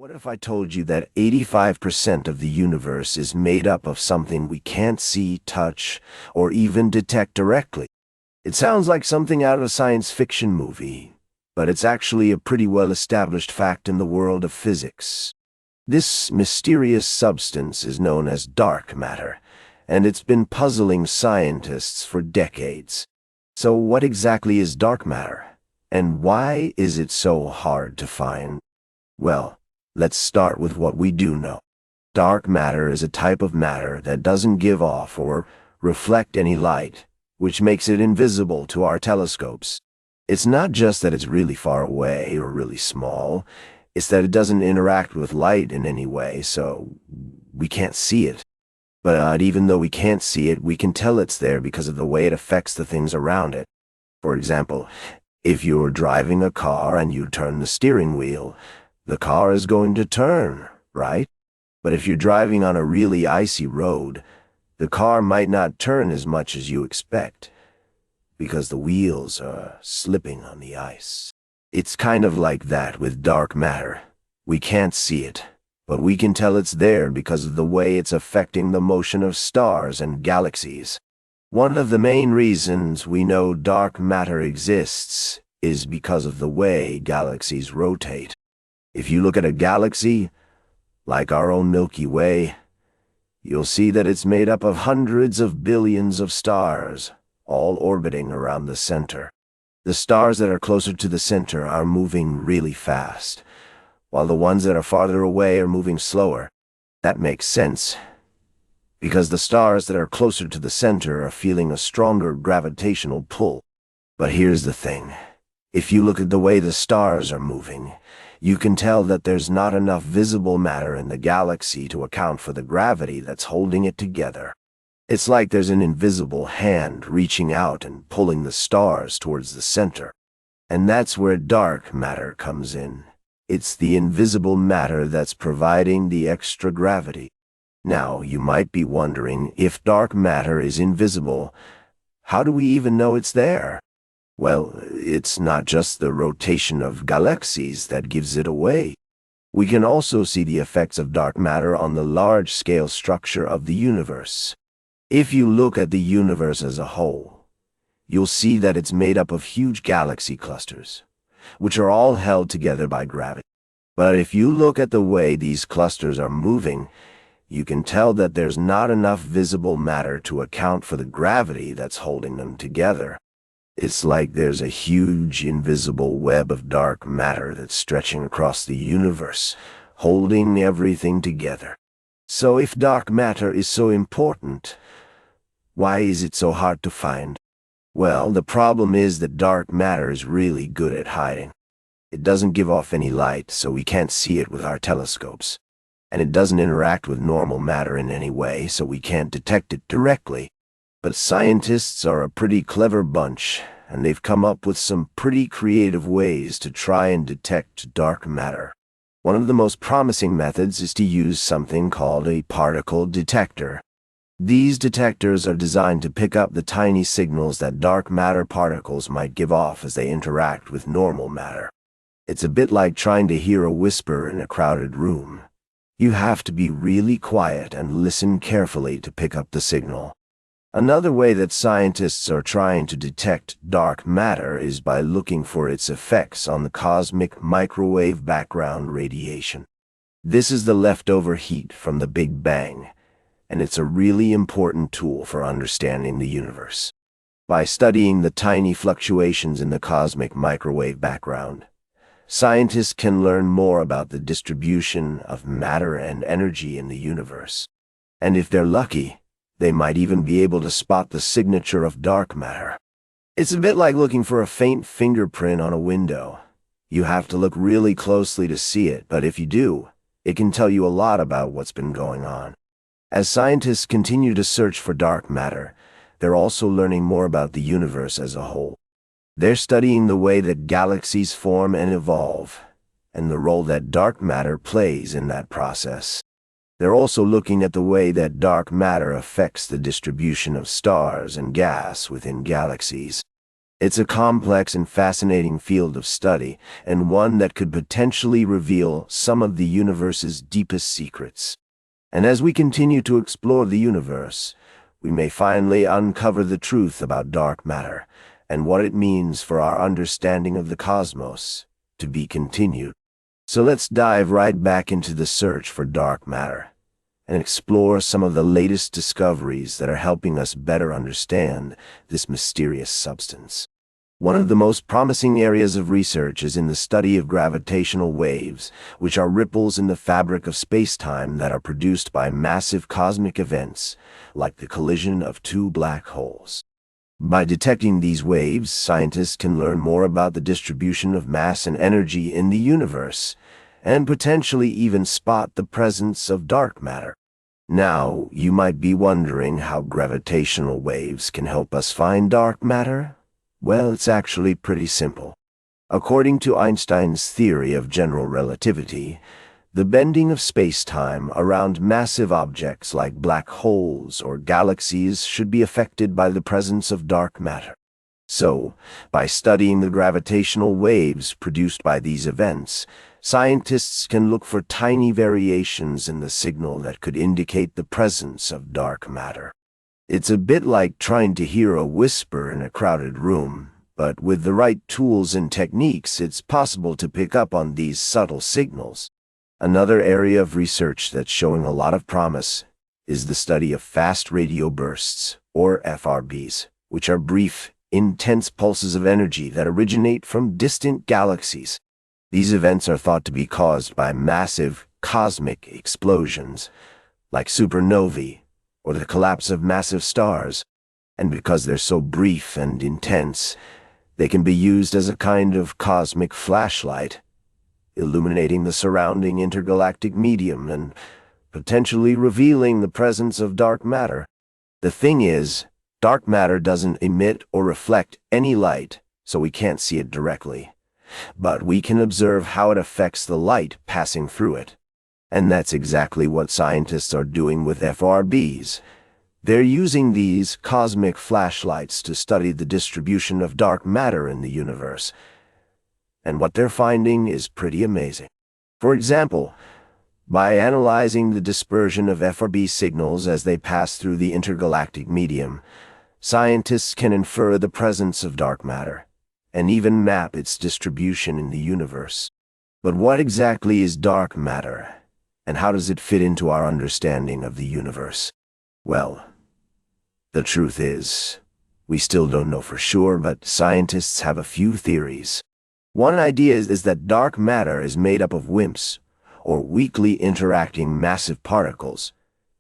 What if I told you that 85% of the universe is made up of something we can't see, touch, or even detect directly? It sounds like something out of a science fiction movie, but it's actually a pretty well-established fact in the world of physics. This mysterious substance is known as dark matter, and it's been puzzling scientists for decades. So what exactly is dark matter, and why is it so hard to find? Well, let's start with what we do know. Dark matter is a type of matter that doesn't give off or reflect any light, which makes it invisible to our telescopes. It's not just that it's really far away or really small, it's that it doesn't interact with light in any way, so we can't see it. But even though we can't see it, we can tell it's there because of the way it affects the things around it. For example, if you're driving a car and you turn the steering wheel, the car is going to turn, right? But if you're driving on a really icy road, the car might not turn as much as you expect, because the wheels are slipping on the ice. It's kind of like that with dark matter. We can't see it, but we can tell it's there because of the way it's affecting the motion of stars and galaxies. One of the main reasons we know dark matter exists is because of the way galaxies rotate. If you look at a galaxy, like our own Milky Way, you'll see that it's made up of hundreds of billions of stars, all orbiting around the center. The stars that are closer to the center are moving really fast, while the ones that are farther away are moving slower. That makes sense, because the stars that are closer to the center are feeling a stronger gravitational pull. But here's the thing. If you look at the way the stars are moving, you can tell that there's not enough visible matter in the galaxy to account for the gravity that's holding it together. It's like there's an invisible hand reaching out and pulling the stars towards the center. And that's where dark matter comes in. It's the invisible matter that's providing the extra gravity. Now, you might be wondering, if dark matter is invisible, how do we even know it's there? Well, it's not just the rotation of galaxies that gives it away. We can also see the effects of dark matter on the large-scale structure of the universe. If you look at the universe as a whole, you'll see that it's made up of huge galaxy clusters, which are all held together by gravity. But if you look at the way these clusters are moving, you can tell that there's not enough visible matter to account for the gravity that's holding them together. It's like there's a huge invisible web of dark matter that's stretching across the universe, holding everything together. So if dark matter is so important, why is it so hard to find? Well, the problem is that dark matter is really good at hiding. It doesn't give off any light, so we can't see it with our telescopes. And it doesn't interact with normal matter in any way, so we can't detect it directly. But scientists are a pretty clever bunch, and they've come up with some pretty creative ways to try and detect dark matter. One of the most promising methods is to use something called a particle detector. These detectors are designed to pick up the tiny signals that dark matter particles might give off as they interact with normal matter. It's a bit like trying to hear a whisper in a crowded room. You have to be really quiet and listen carefully to pick up the signal. Another way that scientists are trying to detect dark matter is by looking for its effects on the cosmic microwave background radiation. This is the leftover heat from the Big Bang, and it's a really important tool for understanding the universe. By studying the tiny fluctuations in the cosmic microwave background, scientists can learn more about the distribution of matter and energy in the universe. And if they're lucky, they might even be able to spot the signature of dark matter. It's a bit like looking for a faint fingerprint on a window. You have to look really closely to see it, but if you do, it can tell you a lot about what's been going on. As scientists continue to search for dark matter, they're also learning more about the universe as a whole. They're studying the way that galaxies form and evolve, and the role that dark matter plays in that process. They're also looking at the way that dark matter affects the distribution of stars and gas within galaxies. It's a complex and fascinating field of study, and one that could potentially reveal some of the universe's deepest secrets. And as we continue to explore the universe, we may finally uncover the truth about dark matter and what it means for our understanding of the cosmos. To be continued. So let's dive right back into the search for dark matter and explore some of the latest discoveries that are helping us better understand this mysterious substance. One of the most promising areas of research is in the study of gravitational waves, which are ripples in the fabric of space-time that are produced by massive cosmic events, like the collision of two black holes. By detecting these waves, scientists can learn more about the distribution of mass and energy in the universe, and potentially even spot the presence of dark matter. Now, you might be wondering how gravitational waves can help us find dark matter? Well, it's actually pretty simple. According to Einstein's theory of general relativity, the bending of space-time around massive objects like black holes or galaxies should be affected by the presence of dark matter. So, by studying the gravitational waves produced by these events, scientists can look for tiny variations in the signal that could indicate the presence of dark matter. It's a bit like trying to hear a whisper in a crowded room, but with the right tools and techniques, it's possible to pick up on these subtle signals. Another area of research that's showing a lot of promise is the study of fast radio bursts, or FRBs, which are brief, intense pulses of energy that originate from distant galaxies. These events are thought to be caused by massive cosmic explosions, like supernovae, or the collapse of massive stars. And because they're so brief and intense, they can be used as a kind of cosmic flashlight, illuminating the surrounding intergalactic medium and potentially revealing the presence of dark matter. The thing is, dark matter doesn't emit or reflect any light, so we can't see it directly. But we can observe how it affects the light passing through it. And that's exactly what scientists are doing with FRBs. They're using these cosmic flashlights to study the distribution of dark matter in the universe. And what they're finding is pretty amazing. For example, by analyzing the dispersion of FRB signals as they pass through the intergalactic medium, scientists can infer the presence of dark matter, and even map its distribution in the universe. But what exactly is dark matter, and how does it fit into our understanding of the universe? Well, the truth is, we still don't know for sure, but scientists have a few theories. One idea is that dark matter is made up of WIMPs, or weakly interacting massive particles,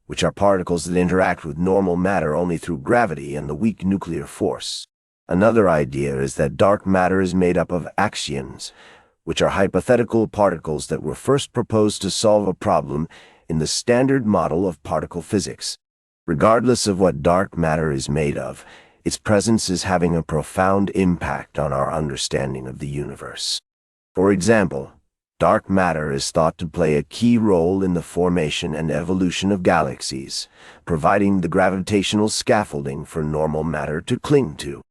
which are particles that interact with normal matter only through gravity and the weak nuclear force. Another idea is that dark matter is made up of axions, which are hypothetical particles that were first proposed to solve a problem in the standard model of particle physics. Regardless of what dark matter is made of, its presence is having a profound impact on our understanding of the universe. For example, dark matter is thought to play a key role in the formation and evolution of galaxies, providing the gravitational scaffolding for normal matter to cling to.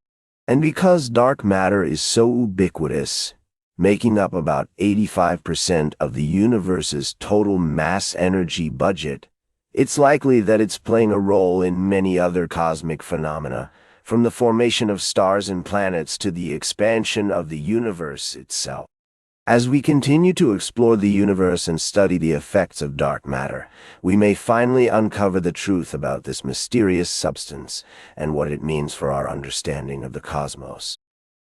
And because dark matter is so ubiquitous, making up about 85% of the universe's total mass energy budget, it's likely that it's playing a role in many other cosmic phenomena, from the formation of stars and planets to the expansion of the universe itself. As we continue to explore the universe and study the effects of dark matter, we may finally uncover the truth about this mysterious substance and what it means for our understanding of the cosmos.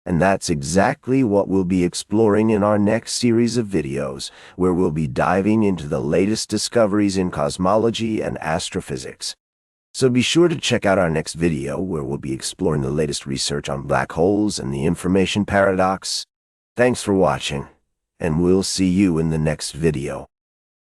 And that's exactly what we'll be exploring in our next series of videos, where we'll be diving into the latest discoveries in cosmology and astrophysics. So be sure to check out our next video, where we'll be exploring the latest research on black holes and the information paradox. Thanks for watching, and we'll see you in the next video.